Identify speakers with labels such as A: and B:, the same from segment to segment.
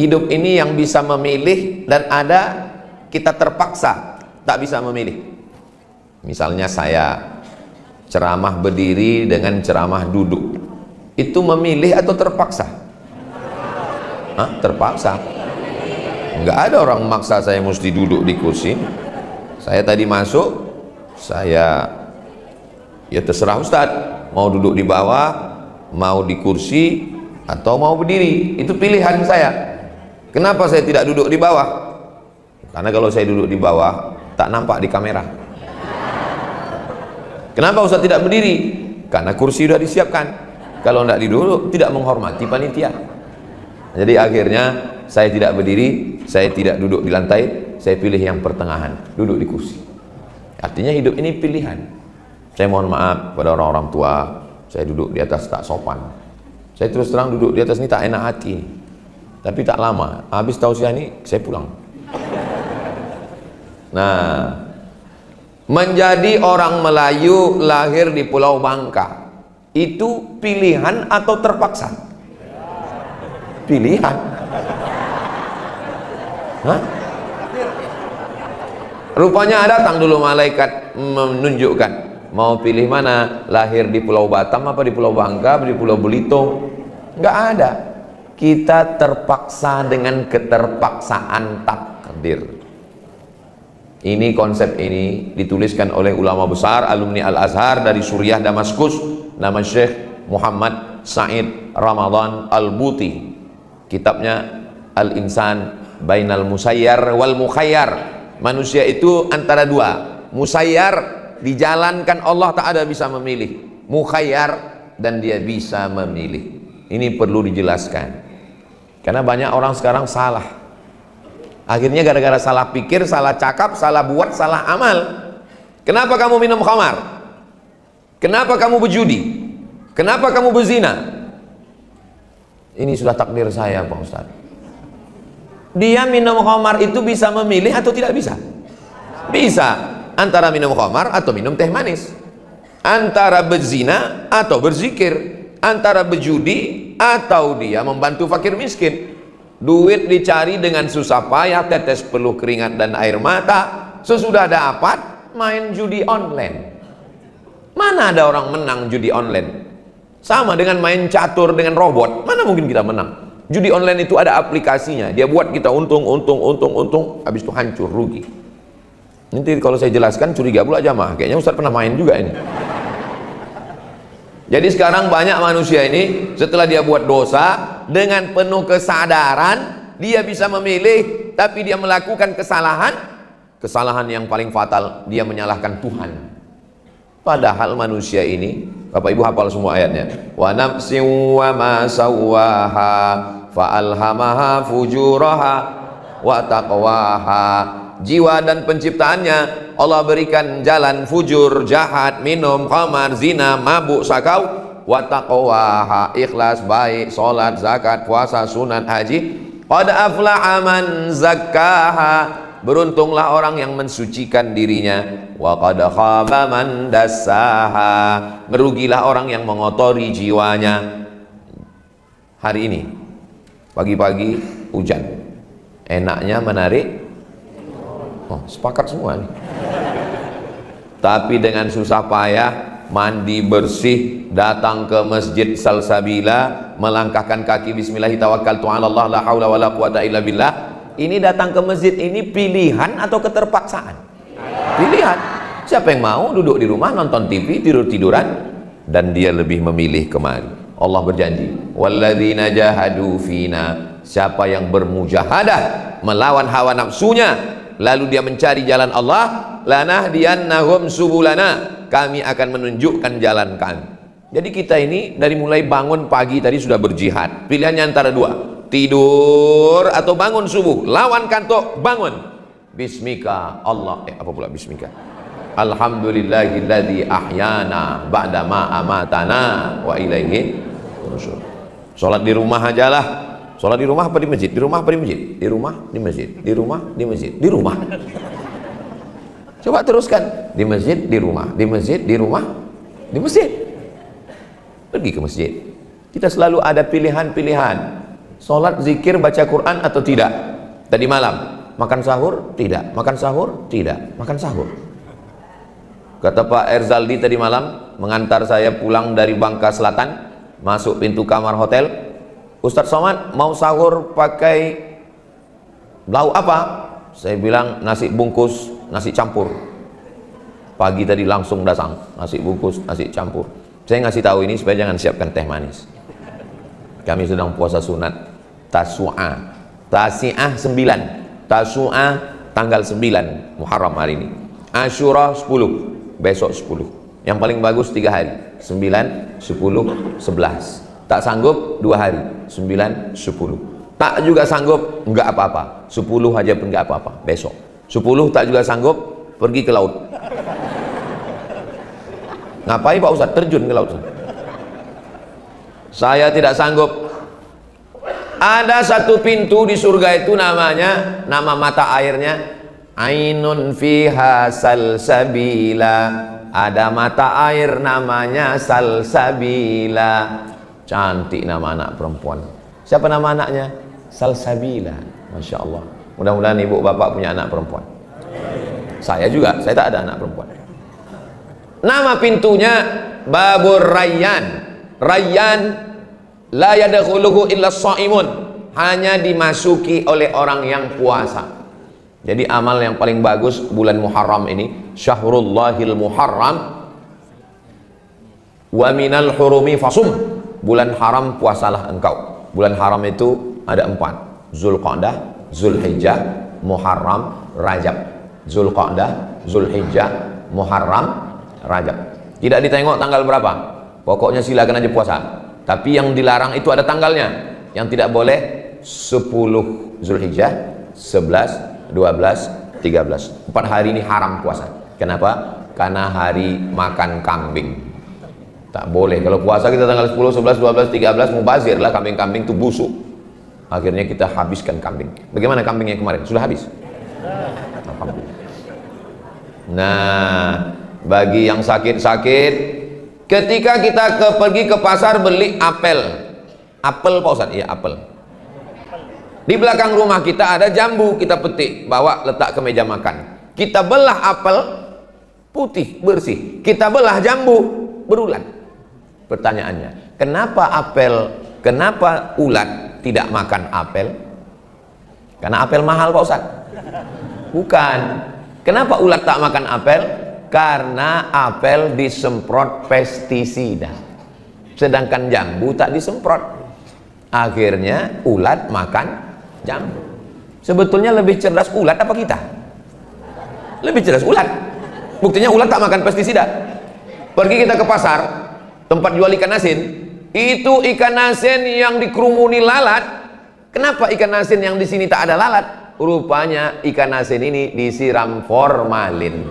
A: hidup ini yang bisa memilih, dan ada kita terpaksa tak bisa memilih. Misalnya saya ceramah berdiri dengan ceramah duduk, itu memilih atau terpaksa? Hah? Terpaksa. Nggak ada orang maksa saya mesti duduk di kursi. Saya tadi masuk, saya ya terserah Ustadz, mau duduk di bawah, mau di kursi, atau mau berdiri. Itu pilihan saya. Kenapa saya tidak duduk di bawah? Karena kalau saya duduk di bawah tak nampak di kamera. Kenapa Ustadz tidak berdiri? Karena kursi sudah disiapkan. Kalau tidak duduk, tidak menghormati panitia. Jadi akhirnya saya tidak berdiri, saya tidak duduk di lantai, saya pilih yang pertengahan, duduk di kursi. Artinya hidup ini pilihan. Saya mohon maaf pada orang-orang tua, saya duduk di atas tak sopan. Saya terus terang duduk di atas ini tak enak hati. Tapi tak lama, habis tausiah ini saya pulang. Nah, menjadi orang Melayu lahir di Pulau Bangka, itu pilihan atau terpaksa? Pilihan. Hah? Rupanya datang dulu malaikat menunjukkan, mau pilih mana, lahir di Pulau Batam apa di Pulau Bangka, di Pulau Belitung? Nggak ada. Kita terpaksa dengan keterpaksaan takdir. Ini konsep ini dituliskan oleh ulama besar alumni Al-Azhar dari Suriah Damaskus, nama Syekh Muhammad Said Ramadan Al-Buti. Kitabnya Al-Insan Bainal Musayyar wal Mukhayyar. Manusia itu antara dua. Musayyar, dijalankan Allah, tak ada bisa memilih. Mukhayyar, dan dia bisa memilih. Ini perlu dijelaskan. Karena banyak orang sekarang salah. Akhirnya gara-gara salah pikir, salah cakap, salah buat, salah amal. Kenapa kamu minum khamar? Kenapa kamu berjudi? Kenapa kamu berzina? Ini sudah takdir saya, Pak Ustaz. Dia minum khamar itu bisa memilih atau tidak bisa? Bisa. Antara minum khamar atau minum teh manis. Antara berzina atau berzikir. Antara berjudi atau dia membantu fakir miskin. Duit dicari dengan susah payah, tetes peluh keringat dan air mata. Sesudah dapat, main judi online. Mana ada orang menang judi online? Sama dengan main catur dengan robot, mana mungkin kita menang? Judi online itu ada aplikasinya, dia buat kita untung, habis itu hancur, rugi. Nanti kalau saya jelaskan curiga pula jamaah, kayaknya Ustaz pernah main juga ini. Jadi sekarang banyak manusia ini setelah dia buat dosa, dengan penuh kesadaran dia bisa memilih, tapi dia melakukan kesalahan yang paling fatal, dia menyalahkan Tuhan. Padahal manusia ini, Bapak Ibu hafal semua ayatnya. Wa nafsin wa ma sawwaha fa alhamaha fujuraha wa taqwaha. Jiwa dan penciptaannya Allah berikan jalan fujur, jahat, minum, khamar, zina, mabuk, sakau, wa taqwaha, ikhlas, baik, salat, zakat, puasa, sunat, haji. Qad aflaha man zakkaha, beruntunglah orang yang mensucikan dirinya. Wa qad khaba man dassaha, merugilah orang yang mengotori jiwanya. Hari ini pagi-pagi hujan, enaknya menarik. Oh, sepakat semua nih. Tapi dengan susah payah, mandi bersih, datang ke masjid Salsabila, melangkahkan kaki bismillahi tawakkaltu 'ala Allah la haula wala quwata illa billah. Ini datang ke masjid ini pilihan atau keterpaksaan? Pilihan. Siapa yang mau duduk di rumah nonton TV, tidur-tiduran, dan dia lebih memilih kemari. Allah berjanji, walladzina jahadu fina, siapa yang bermujahadah melawan hawa nafsunya, lalu dia mencari jalan Allah, lanahdiyannahum subulana, kami akan menunjukkan jalan kami. Jadi kita ini dari mulai bangun pagi tadi sudah berjihad. Pilihannya antara dua, tidur atau bangun subuh. Lawan kantuk, bangun. Bismika Allah, apa pula bismika? Alhamdulillahilladzi ahyana ba'dama amatana wa ilaihi nusyur. Salat di rumah ajalah. Sholat di rumah apa di masjid? Di rumah apa di masjid? Di rumah, di masjid. Di rumah, di masjid. Di rumah. Coba teruskan. Di masjid, di rumah. Di masjid, di rumah. Di masjid. Pergi ke masjid. Kita selalu ada pilihan-pilihan. Sholat, zikir, baca Quran atau tidak? Tadi malam. Makan sahur? Tidak. Makan sahur? Tidak. Makan sahur. Kata Pak Erzaldi tadi malam, mengantar saya pulang dari Bangka Selatan, masuk pintu kamar hotel. Ustadz Somad, mau sahur pakai lauk apa? Saya bilang nasi bungkus, nasi campur. Pagi tadi langsung datang, nasi bungkus, nasi campur. Saya ngasih tahu ini supaya jangan siapkan teh manis. Kami sedang puasa sunat Tasu'ah, Tasi'ah 9, Tasu'ah tanggal 9 Muharram hari ini, Asyura 10, besok 10. Yang paling bagus 3 hari, 9, 10, 11. Tak sanggup 2 hari, 9, 10. Tak juga sanggup, enggak apa-apa, 10 aja pun enggak apa-apa, besok 10. Tak juga sanggup, pergi ke laut. Ngapain Pak Ustadz? Terjun ke laut. Saya tidak sanggup. Ada satu pintu di surga itu namanya, nama mata airnya Ainun fiha salsabila. Ada mata air namanya Salsabila. Cantik nama anak perempuan. Siapa nama anaknya? Salsabila. Masya Allah. Mudah-mudahan ibu bapak punya anak perempuan. Saya juga, saya tak ada anak perempuan. Nama pintunya Babur Rayyan. Rayyan la yadkhuluhu illa shaimun. Hanya dimasuki oleh orang yang puasa. Jadi amal yang paling bagus bulan Muharram ini, Syahrullahil Muharram, wa minal hurumi fasum. Bulan haram puasalah engkau. Bulan haram itu ada 4: Zulqa'dah, Zulhijjah, Muharram, Rajab. Zulqa'dah, Zulhijjah, Muharram, Rajab. Tidak ditengok tanggal berapa, pokoknya silakan aja puasa. Tapi yang dilarang itu ada tanggalnya. Yang tidak boleh 10 Zulhijjah, 11, 12, 13. 4 hari ini haram puasa. Kenapa? Karena hari makan kambing. Tak boleh. Kalau puasa kita tanggal 10, 11, 12, 13 mubazir lah, kambing-kambing itu busuk. Akhirnya kita habiskan kambing. Bagaimana kambingnya kemarin? Sudah habis? Alhamdulillah. Nah, bagi yang sakit-sakit, ketika kita pergi ke pasar beli apel. Apel Pak Ustadz? Iya, apel. Di belakang rumah kita ada jambu, kita petik, bawa letak ke meja makan. Kita belah apel putih, bersih. Kita belah jambu, berulat. Pertanyaannya, kenapa ulat tidak makan apel? Karena apel mahal Pak Ustadz? Bukan. Kenapa ulat tak makan apel? Karena apel disemprot pestisida. Sedangkan jambu tak disemprot. Akhirnya ulat makan jambu. Sebetulnya lebih cerdas ulat apa kita? Lebih cerdas ulat. Buktinya ulat tak makan pestisida. Pergi kita ke pasar, tempat jual ikan asin, itu ikan asin yang dikerumuni lalat. Kenapa ikan asin yang di sini tak ada lalat? Rupanya ikan asin ini disiram formalin,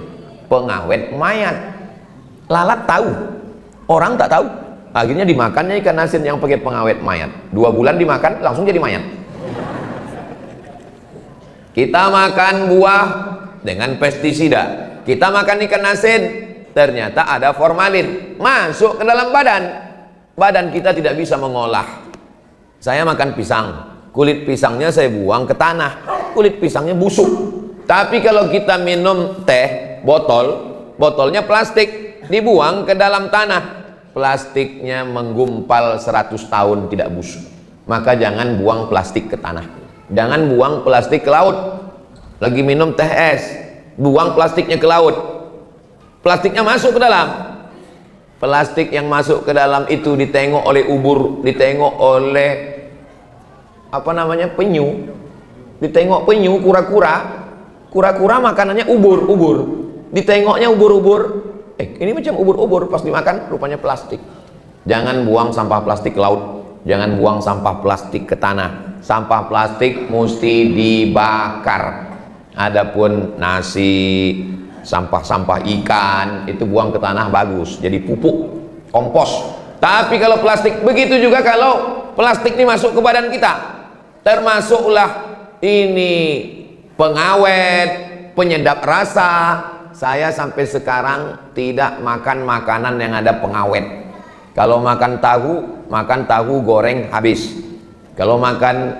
A: pengawet mayat. Lalat tahu, orang tak tahu. Akhirnya dimakannya ikan asin yang pakai pengawet mayat. 2 bulan dimakan langsung jadi mayat. Kita makan buah dengan pestisida. Kita makan ikan asin, ternyata ada formalin masuk ke dalam badan. Badan kita tidak bisa mengolah. Saya makan pisang, kulit pisangnya saya buang ke tanah, kulit pisangnya busuk. Tapi kalau kita minum teh botolnya plastik, dibuang ke dalam tanah, plastiknya menggumpal 100 tahun tidak busuk. Maka jangan buang plastik ke tanah, jangan buang plastik ke laut. Lagi minum teh es, buang plastiknya ke laut, plastiknya masuk ke dalam. Plastik yang masuk ke dalam itu ditengok oleh ubur, ditengok oleh apa namanya, penyu, ditengok penyu, kura-kura makanannya ubur, ditengoknya ubur-ubur, ini macam ubur-ubur, pas dimakan rupanya plastik. Jangan buang sampah plastik ke laut, jangan buang sampah plastik ke tanah. Sampah plastik mesti dibakar. Adapun nasi, sampah-sampah ikan itu buang ke tanah, bagus, jadi pupuk, kompos. Tapi kalau plastik, begitu juga kalau plastik ini masuk ke badan kita, termasuklah ini pengawet, penyedap rasa. Saya sampai sekarang tidak makan makanan yang ada pengawet. Kalau makan tahu goreng habis. Kalau makan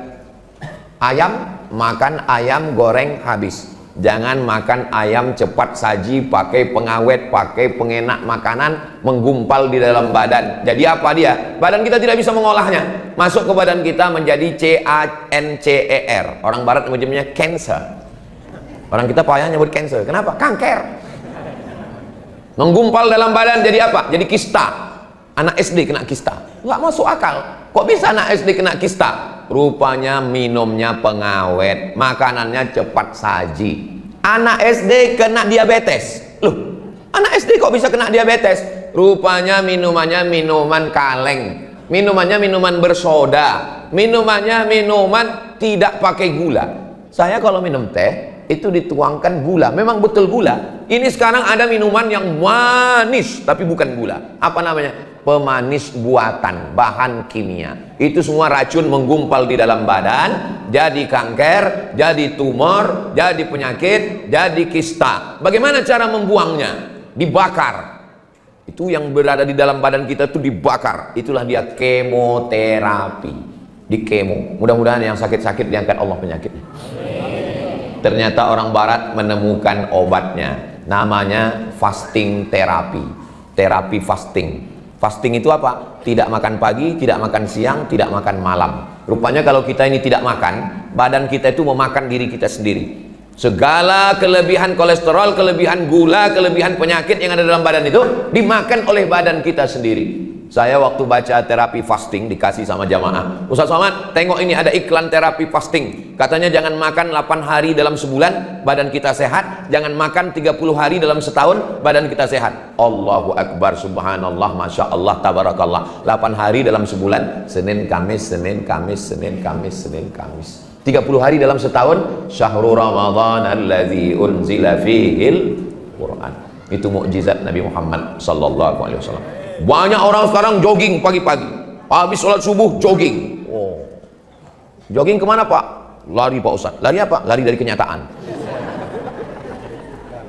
A: ayam goreng habis. Jangan makan ayam cepat saji, pakai pengawet, pakai pengenak makanan, menggumpal di dalam badan. Jadi apa dia? Badan kita tidak bisa mengolahnya. Masuk ke badan kita menjadi CANCER. Orang barat menyebutnya cancer. Orang kita payah nyebut cancer. Kenapa? Kanker. Menggumpal dalam badan jadi apa? Jadi kista. Anak SD kena kista. Nggak masuk akal. Kok bisa anak SD kena kista? Rupanya minumnya pengawet, makanannya cepat saji. Anak SD kena diabetes. Loh, anak SD kok bisa kena diabetes? Rupanya minumannya minuman kaleng, minumannya minuman bersoda, minumannya minuman tidak pakai gula. Saya kalau minum teh itu dituangkan gula, memang betul gula. Ini sekarang ada minuman yang manis tapi bukan gula. Apa namanya? Pemanis buatan, bahan kimia. Itu semua racun menggumpal di dalam badan, jadi kanker, jadi tumor, jadi penyakit, jadi kista. Bagaimana cara membuangnya? Dibakar. Itu yang berada di dalam badan kita itu dibakar. Itulah dia kemoterapi. Di kemo. Mudah-mudahan yang sakit-sakit diangkat Allah penyakitnya. Ternyata orang barat menemukan obatnya. Namanya fasting terapi. Terapi fasting. Fasting itu apa? Tidak makan pagi, tidak makan siang, tidak makan malam. Rupanya kalau kita ini tidak makan, badan kita itu memakan diri kita sendiri. Segala kelebihan kolesterol, kelebihan gula, kelebihan penyakit yang ada dalam badan itu dimakan oleh badan kita sendiri. Saya waktu baca terapi fasting dikasih sama jamaah, Ustaz Somad, tengok ini ada iklan terapi fasting. Katanya jangan makan 8 hari dalam sebulan, badan kita sehat. Jangan makan 30 hari dalam setahun, badan kita sehat. Allahu Akbar, subhanallah, masya Allah, tabarakallah. 8 hari dalam sebulan, Senin, Kamis, Senin, Kamis, Senin, Kamis, Senin, Kamis. 30 hari dalam setahun, syahrul Ramadan alladzi unzila fihil Quran. Itu mukjizat Nabi Muhammad sallallahu alaihi wasallam. Banyak orang sekarang jogging pagi-pagi, habis sholat subuh jogging. Oh, jogging kemana Pak? Lari Pak Ustaz. Lari apa? Lari dari kenyataan.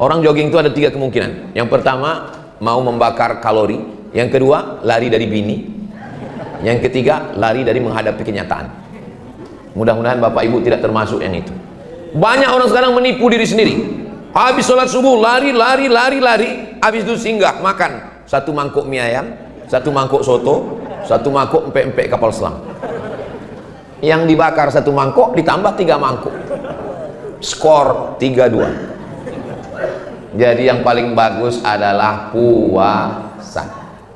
A: Orang jogging itu ada 3 kemungkinan. Yang pertama, mau membakar kalori. Yang kedua, lari dari bini. Yang ketiga, lari dari menghadapi kenyataan. Mudah-mudahan Bapak Ibu tidak termasuk yang itu. Banyak orang sekarang menipu diri sendiri. Habis sholat subuh lari, habis itu singgah makan 1 mangkuk mie ayam, 1 mangkuk soto, 1 mangkuk empek-empek kapal selam. Yang dibakar 1 mangkuk ditambah 3 mangkuk. Skor 3-2. Jadi yang paling bagus adalah puasa.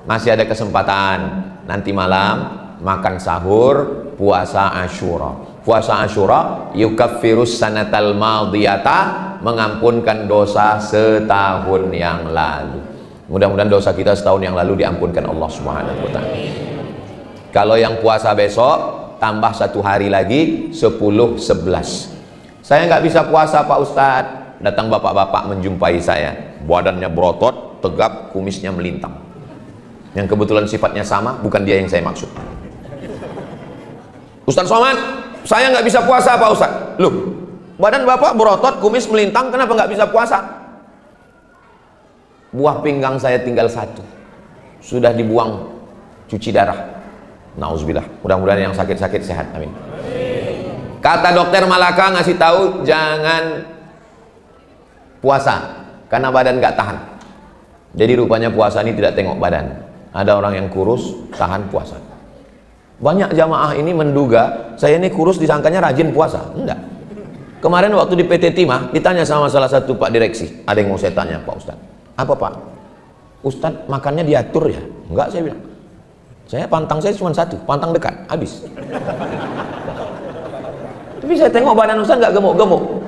A: Masih ada kesempatan. Nanti malam makan sahur, puasa Asyura. Puasa Asyura yukaffirus sanatal madiyata, mengampunkan dosa setahun yang lalu. Mudah-mudahan dosa kita setahun yang lalu diampunkan Allah Subhanahu wa ta'ala. Kalau yang puasa besok tambah 1 hari lagi, 10-11. Saya nggak bisa puasa Pak Ustadz. Datang bapak-bapak menjumpai saya, badannya berotot, tegap, kumisnya melintang. Yang kebetulan sifatnya sama, bukan dia yang saya maksud. Ustadz Somad, saya nggak bisa puasa Pak Ustadz. Loh, badan bapak berotot, kumis melintang, kenapa nggak bisa puasa? Buah pinggang saya tinggal 1, sudah dibuang cuci darah. Nauzubillah. Mudah-mudahan yang sakit-sakit sehat, amin. Kata dokter Malaka ngasih tahu jangan puasa karena badan nggak tahan. Jadi rupanya puasa ini tidak tengok badan. Ada orang yang kurus tahan puasa. Banyak jamaah ini menduga saya ini kurus disangkanya rajin puasa. Enggak. Kemarin waktu di PT Timah ditanya sama salah satu Pak Direksi, ada yang mau saya tanya Pak Ustadz. Apa Pak? Ustadz makannya diatur ya? Enggak, saya bilang. Saya pantang saya cuma 1, pantang dekat, habis. Tapi saya tengok badan Ustadz nggak gemuk-gemuk.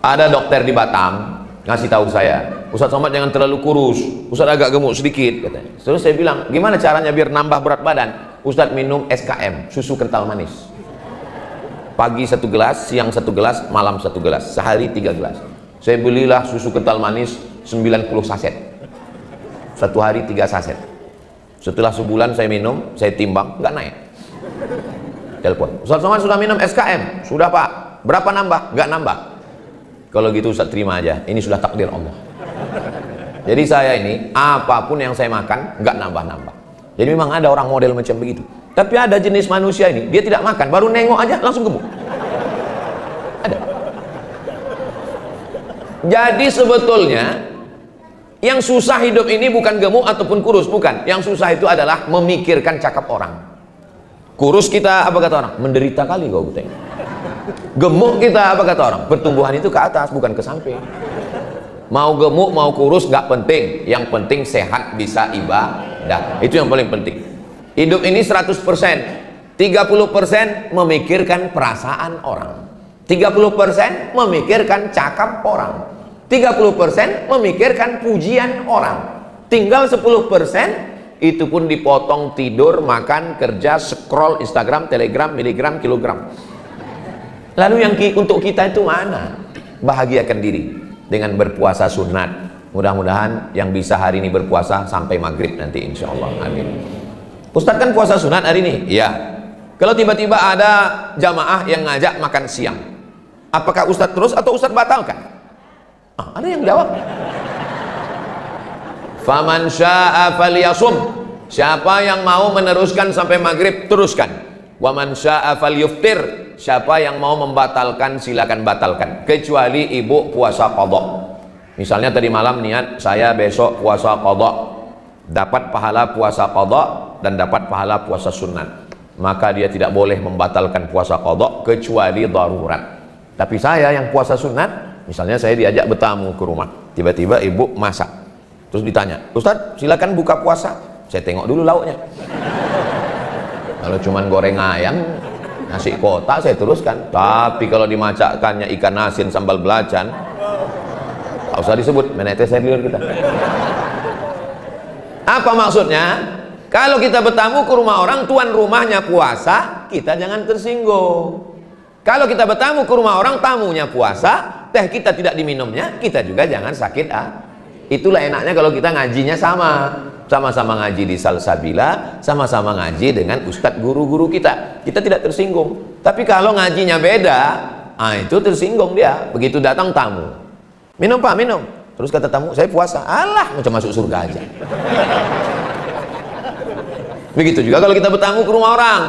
A: Ada dokter di Batam ngasih tahu saya, Ustadz Somad jangan terlalu kurus, Ustadz agak gemuk sedikit katanya. Terus saya bilang, gimana caranya biar nambah berat badan? Ustadz minum SKM, susu kental manis. Pagi 1 gelas, siang 1 gelas, malam 1 gelas, sehari 3 gelas. Saya belilah susu kental manis 90 saset. 1 hari 3 saset. Setelah sebulan saya minum, saya timbang, nggak naik. Telepon, Ustadz Somad sudah minum SKM? Sudah Pak. Berapa nambah? Nggak nambah. Kalau gitu Ustadz terima aja, ini sudah takdir Allah. Jadi saya ini apapun yang saya makan nggak nambah-nambah. Jadi memang ada orang model macam begitu. Tapi ada jenis manusia ini, dia tidak makan, baru nengok aja langsung gemuk. Ada. Jadi sebetulnya yang susah hidup ini bukan gemuk ataupun kurus, bukan. Yang susah itu adalah memikirkan cakap orang. Kurus kita apa kata orang? Menderita kali kau tengok. Gemuk kita apa kata orang? Pertumbuhan itu ke atas bukan ke samping. Mau gemuk mau kurus nggak penting, yang penting sehat bisa ibadah. Itu yang paling penting. Hidup ini 100%, 30% memikirkan perasaan orang, 30% memikirkan cakap orang, 30% memikirkan pujian orang, tinggal 10% itu pun dipotong tidur, makan, kerja, scroll Instagram, Telegram, miligram, kilogram. Lalu yang untuk kita itu mana? Bahagiakan diri dengan berpuasa sunat. Mudah-mudahan yang bisa hari ini berpuasa sampai maghrib nanti insya Allah. Amin. Ustadz kan puasa sunat hari ini? Iya. Kalau tiba-tiba ada jamaah yang ngajak makan siang, apakah Ustadz terus atau Ustadz batalkan? Ada yang jawab. Faman syaa falyasum. Siapa yang mau meneruskan sampai maghrib, teruskan. Waman syaa falyuftir. Siapa yang mau membatalkan, silakan batalkan. Kecuali ibu puasa qadha. Misalnya tadi malam niat saya besok puasa qadha, dapat pahala puasa qadha dan dapat pahala puasa sunat, maka dia tidak boleh membatalkan puasa qadha kecuali darurat. Tapi saya yang puasa sunat, misalnya saya diajak bertamu ke rumah, tiba-tiba ibu masak, terus ditanya, Ustadz silakan buka puasa. Saya tengok dulu lauknya. Kalau cuman goreng ayam, nasi kotak, saya teruskan. Tapi kalau dimasakkannya ikan asin sambal belacan, tak usah disebut, menetes saya dulu kita. Apa maksudnya? Kalau kita bertamu ke rumah orang, tuan rumahnya puasa, kita jangan tersinggung. Kalau kita bertamu ke rumah orang, tamunya puasa, teh kita tidak diminumnya, kita juga jangan sakit Itulah enaknya kalau kita ngajinya sama-sama ngaji di Salsabila, sama-sama ngaji dengan ustadz guru-guru kita. Kita tidak tersinggung. Tapi kalau ngajinya beda, itu tersinggung dia. Begitu datang tamu, minum pak, minum. Terus kata tamu, saya puasa. Alah, macam masuk surga aja. Begitu juga kalau kita bertamu ke rumah orang.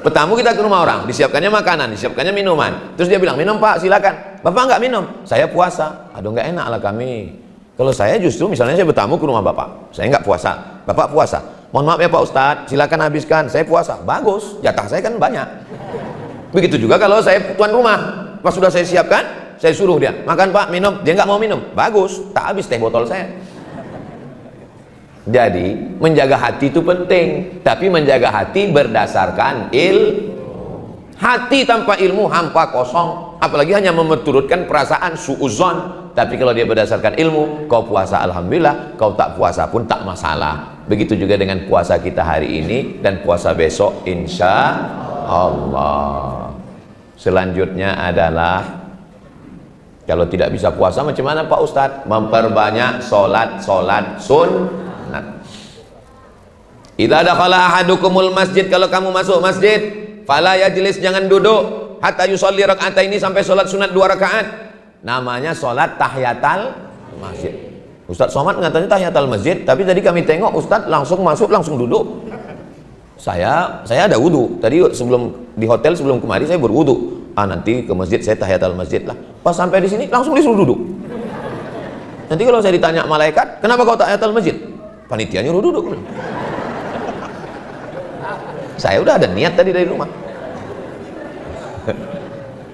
A: Bertamu kita ke rumah orang, disiapkannya makanan, disiapkannya minuman. Terus dia bilang, minum pak, silakan. Bapak nggak minum? Saya puasa. Aduh, nggak enak lah kami. Kalau saya justru misalnya saya bertamu ke rumah bapak, saya nggak puasa, bapak puasa. Mohon maaf ya Pak Ustadz, silakan habiskan. Saya puasa. Bagus, jatah saya kan banyak. Begitu juga kalau saya tuan rumah, pas sudah saya siapkan, saya suruh dia makan pak, minum. Dia nggak mau minum. Bagus, tak habis teh botol saya. Jadi menjaga hati itu penting, tapi menjaga hati berdasarkan hati tanpa ilmu hampa kosong, apalagi hanya memeturutkan perasaan suuzon. Tapi kalau dia berdasarkan ilmu, kau puasa alhamdulillah, kau tak puasa pun tak masalah. Begitu juga dengan puasa kita hari ini dan puasa besok insya Allah. Selanjutnya adalah kalau tidak bisa puasa macam mana Pak Ustadz? Memperbanyak solat sunat. Idza dakhala ahadukumul masjid, kalau kamu masuk masjid, fala yajlis, jangan duduk hatta yusolli raka'ataini, sampai solat sunat 2 rakaat. Namanya solat tahiyatul masjid. Ustadz Somad ngatanya tahiyatul masjid, tapi tadi kami tengok Ustadz langsung masuk langsung duduk. Saya ada wudhu tadi sebelum di hotel, sebelum kemari saya berwudhu. Nanti ke masjid saya tahiyatul masjid lah. Pas sampai di sini langsung disuruh duduk. Nanti kalau saya ditanya malaikat, kenapa kau tahiyatul masjid? Panitia nyuruh duduk. Saya udah ada niat tadi dari rumah.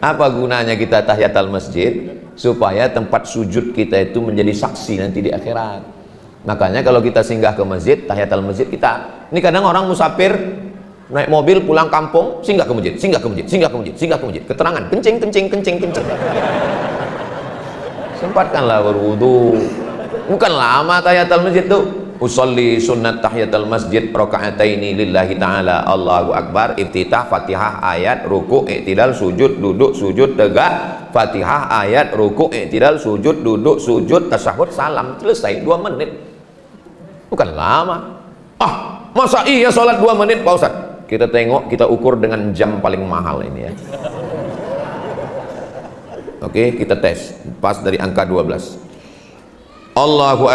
A: Apa gunanya kita tahiyatul masjid? Supaya tempat sujud kita itu menjadi saksi nanti di akhirat. Makanya kalau kita singgah ke masjid, tahiyatul masjid kita. Ini kadang orang musafir naik mobil pulang kampung, singgah ke masjid, singgah ke masjid, singgah ke masjid, singgah ke masjid. Keterangan, kencing. Sempatkanlah berwudu. Bukan lama tahiyatul masjid tuh. Usolli sunnat tahiyatul masjid raka'ataini lillahi ta'ala, Allahu Akbar, iftitah, Fatihah, ayat, ruku', i'tidal, sujud, duduk, sujud, tegak, Fatihah, ayat, ruku', i'tidal, sujud, duduk, sujud, tasyahud, salam. Selesai 2 menit. Bukan lama. Masa iya sholat 2 menit Pak Ustadz? Kita tengok, kita ukur dengan jam paling mahal ini ya. Oke, kita tes. Pas dari angka 12. Allahu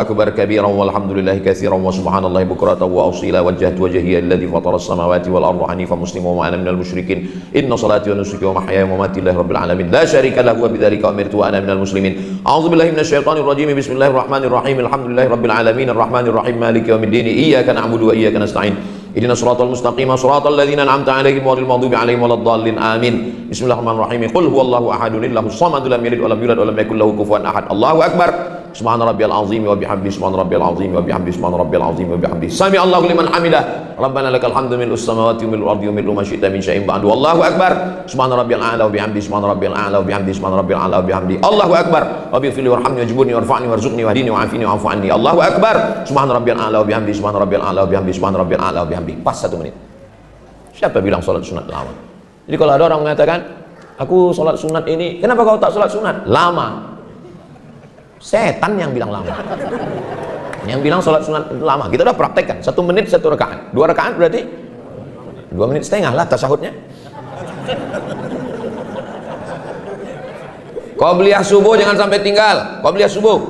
A: akbar kabiran walhamdulillahi katsiran wa subhanallahi bukratan wa asila wajjahtu wajhiya alladhi fatara as-samawati wal arda hanifan musliman wa ana minal musyrikin inna salati wa nusuki wa mahyaya wa mamati lillahi rabbil alamin la syarika lahu wa bidzalika umirtu wa ana minal muslimin. A'udzu billahi minasyaitonir rajim. Bismillahirrahmanirrahim. Alhamdulillahi rabbil alamin arrahmanir rahim maliki yaumiddin. Iyyaka na'budu wa iyyaka nasta'in. Ihdinas siratal mustaqim siratal ladzina an'amta 'alaihim ghairil maghdubi 'alaihim waladdallin. Amin. Bismillahirrahmanirrahim. Qul huwallahu ahadun lahus samad lam yalid wa lam yulad wa lam yakul lahu kufuwan ahad. Allahu akbar. Subhana rabbiyal azim wa bihamdi subhana rabbiyal azim wa bihamdi subhana rabbiyal azim wa bihamdi sami Allahu liman hamidah rabbana lakal hamdu mil'us samawati wa mil'ul ardi wa mil'u ma syi'ta min syai'in ba'du. Allahu akbar. Subhana rabbiyal a'la wa bihamdi subhana rabbiyal a'la wa bihamdi subhana rabbiyal a'la wa bihamdi. Allahu akbar. Rabbighfirli warhamni wajburni warfa'ni warzuqni wahdini wa'afini wa'fu anni. Allahu akbar. Subhana rabbiyal a'la wa bihamdi subhana rabbiyal a'la wa bihamdi subhana rabbiyal a'la wa bihamdi. Pas 1 menit. Siapa bilang salat sunat lama? Jadi kalau ada orang mengatakan, aku salat sunat ini, kenapa kau tak salat sunat? Lama. Setan yang bilang lama. Yang bilang sholat sunat itu lama. Kita udah praktekkan 1 menit 1 rakaat. 2 rakaat berarti 2 menit setengah lah tasyahudnya. Qabliyah subuh jangan sampai tinggal. Qabliyah subuh.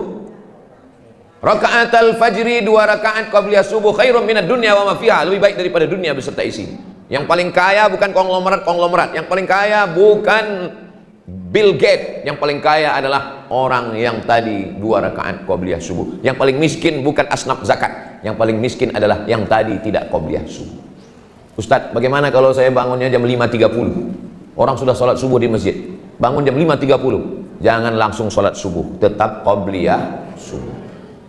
A: Raka'atul fajri 2 rakaat qabliyah subuh khairum minad dunya wa ma fiha. Lebih baik daripada dunia beserta isi. Yang paling kaya bukan konglomerat. Yang paling kaya bukan Bill Gates, yang paling kaya adalah orang yang tadi 2 rakaat qabliyah subuh. Yang paling miskin bukan asnaf zakat, yang paling miskin adalah yang tadi tidak qabliyah subuh. Ustadz, bagaimana kalau saya bangunnya jam 5.30? Orang sudah sholat subuh di masjid, bangun jam 5.30, jangan langsung sholat subuh, tetap qabliyah subuh.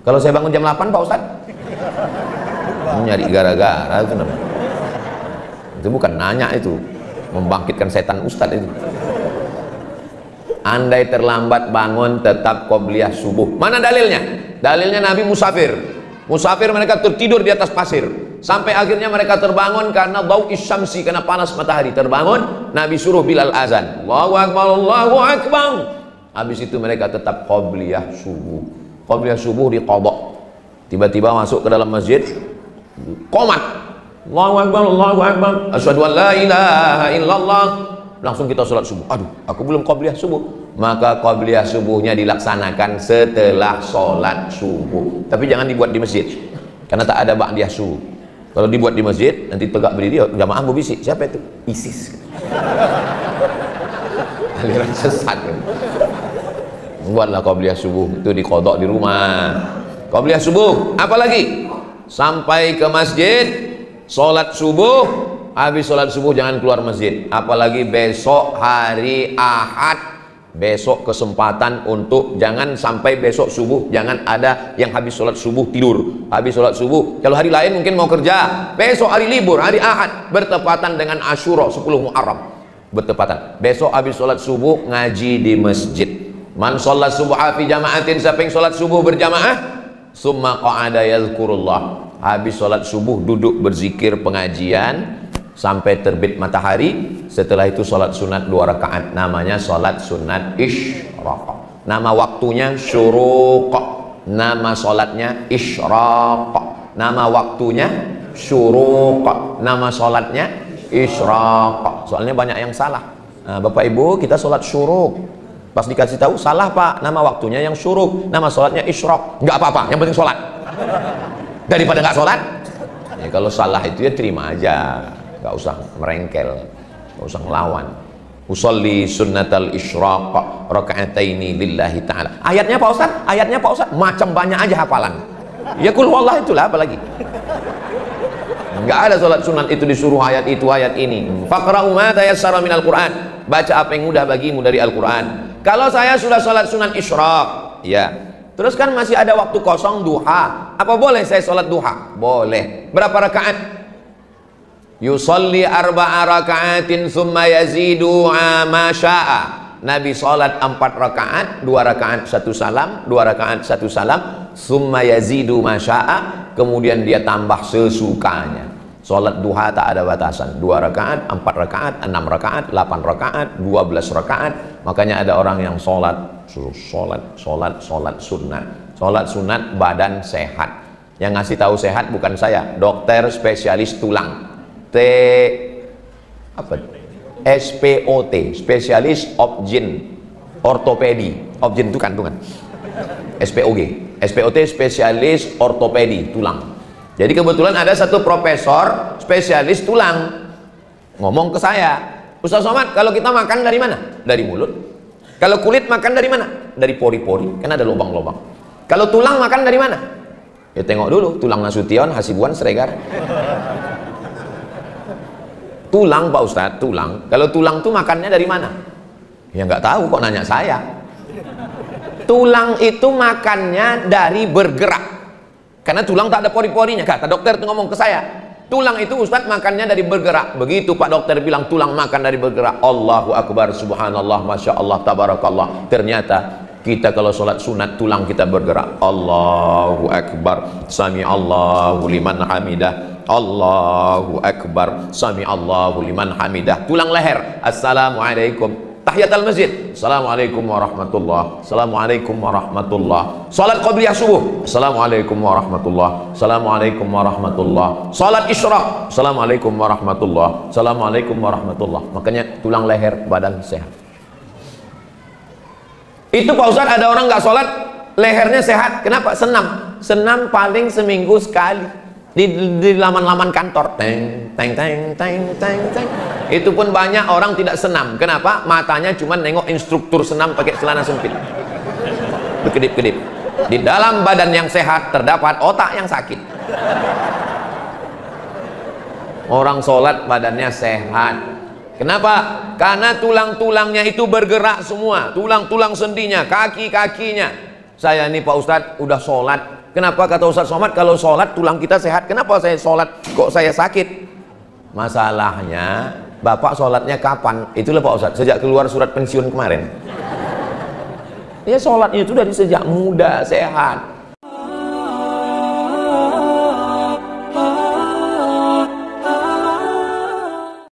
A: Kalau saya bangun jam 8 Pak Ustadz, nyari gara-gara itu namanya. Itu bukan nanya, itu membangkitkan setan Ustadz itu. Andai terlambat bangun tetap qabliyah subuh. Mana dalilnya? Dalilnya Nabi musafir. Musafir mereka tertidur di atas pasir. Sampai akhirnya mereka terbangun karena dhau'is syamsi, karena panas matahari. Terbangun, Nabi suruh Bilal azan. Allahu akbar, Allahu akbar. Habis itu mereka tetap qabliyah subuh. Qabliyah subuh diqadha. Tiba-tiba masuk ke dalam masjid, qomat. Allahu akbar, Allahu akbar. Asyhadu an la ilaha illallah. Langsung kita sholat subuh. Aduh, aku belum qabliyah subuh. Maka qabliyah subuhnya dilaksanakan setelah sholat subuh. Tapi jangan dibuat di masjid, karena tak ada ba'diyah subuh. Kalau dibuat di masjid, nanti tegak berdiri, jamaah berbisik. Siapa itu? ISIS. Aliran sesat. Buatlah qabliyah subuh, itu diqadha di rumah. Qabliyah subuh, apalagi? Sampai ke masjid, sholat subuh. Habis sholat subuh jangan keluar masjid, apalagi besok hari Ahad. Besok kesempatan untuk jangan sampai besok subuh, jangan ada yang habis sholat subuh tidur. Habis sholat subuh, kalau hari lain mungkin mau kerja, besok hari libur, hari Ahad bertepatan dengan Asyura 10 Muharram, bertepatan. Besok habis sholat subuh ngaji di masjid. Man sholat subuh fi jama'atin, siapa yang sholat subuh berjamaah, summa qa'ada yadhkurullah. Habis sholat subuh duduk berzikir pengajian sampai terbit matahari. Setelah itu sholat sunat 2 rakaat, namanya sholat sunat isyraq. Nama waktunya syuruq, nama sholatnya isyraq. Nama waktunya syuruq, nama sholatnya isyraq. Soalnya banyak yang salah. Nah, Bapak Ibu, kita sholat syuruq, pas dikasih tahu salah Pak, nama waktunya yang syuruq, nama sholatnya isyraq. Nggak apa-apa, yang penting sholat. Daripada nggak sholat ya, kalau salah itu ya terima aja, gak usah merengkel, gak usah ngelawan. Usolli sunnatal isyraq raka'ataini lillahi ta'ala. Ayatnya Pak Ustaz, ayatnya Pak Ustaz, macam banyak aja hafalan. Ya kul wallah itulah, apalagi. Enggak ada salat sunat itu disuruh ayat itu ayat ini. Faqra'u ma tayassara minal Qur'an. Baca apa yang mudah bagimu dari Al-Qur'an. Kalau saya sudah salat sunat isyraq, ya. Terus kan masih ada waktu kosong duha. Apa boleh saya salat duha? Boleh. Berapa rakaat? Yusalli 4 raka'atin thumma yazidu ma syaa. Nabi salat 4 rakaat, 2 rakaat 1 salam, 2 rakaat 1 salam, thumma yazidu ma syaa, kemudian dia tambah sesukanya. Salat duha tak ada batasan. 2 rakaat, 4 rakaat, 6 rakaat, 8 rakaat, 12 rakaat. Makanya ada orang yang salat sunat. Salat sunat badan sehat. Yang ngasih tahu sehat bukan saya, dokter spesialis tulang. SPOT, spesialis obgyn ortopedi. Obgyn itu kandungan. SPOG, SPOT spesialis ortopedi tulang. Jadi kebetulan ada satu profesor spesialis tulang ngomong ke saya, Ustaz Somad, kalau kita makan dari mana? Dari mulut. Kalau kulit makan dari mana? Dari pori-pori, kan ada lubang-lubang. Kalau tulang makan dari mana? Ya tengok dulu, tulang Nasution, Hasibuan, Sregar. Tulang Pak Ustadz, tulang. Kalau tulang tuh makannya dari mana? Ya nggak tahu, kok nanya saya. Tulang itu makannya dari bergerak. Karena tulang tak ada pori-porinya. Kata dokter tuh ngomong ke saya, tulang itu Ustadz makannya dari bergerak. Begitu Pak dokter bilang tulang makan dari bergerak, Allahu Akbar, Subhanallah, Masya Allah, Tabarakallah. Ternyata kita kalau sholat sunat tulang kita bergerak. Allahu Akbar, Sami Allahu liman hamidah. Allahu Akbar, Sami Allahu liman hamidah. Tulang leher, Assalamualaikum. Tahiyatul masjid, Assalamualaikum warahmatullah, Assalamualaikum warahmatullah. Salat qabliyah subuh, Assalamualaikum warahmatullah, Assalamualaikum warahmatullah. Salat isyraq, Assalamualaikum warahmatullah, Assalamualaikum warahmatullah. Makanya tulang leher badan sehat. Itu Pak Ustadz, ada orang nggak sholat lehernya sehat, kenapa? Senam. Senam paling seminggu sekali di laman-laman kantor, teng teng teng teng teng teng. Itu pun banyak orang tidak senam. Kenapa? Matanya cuma nengok instruktur senam pakai celana sempit, berkedip-kedip. Di dalam badan yang sehat terdapat otak yang sakit. Orang sholat badannya sehat. Kenapa? Karena tulang-tulangnya itu bergerak semua, tulang-tulang sendinya, kaki-kakinya. Saya ini Pak Ustadz udah sholat. Kenapa kata Ustadz Somad kalau sholat tulang kita sehat? Kenapa saya sholat kok saya sakit? Masalahnya Bapak sholatnya kapan? Itulah Pak Ustadz, sejak keluar surat pensiun kemarin. Ya sholatnya itu dari sejak muda sehat.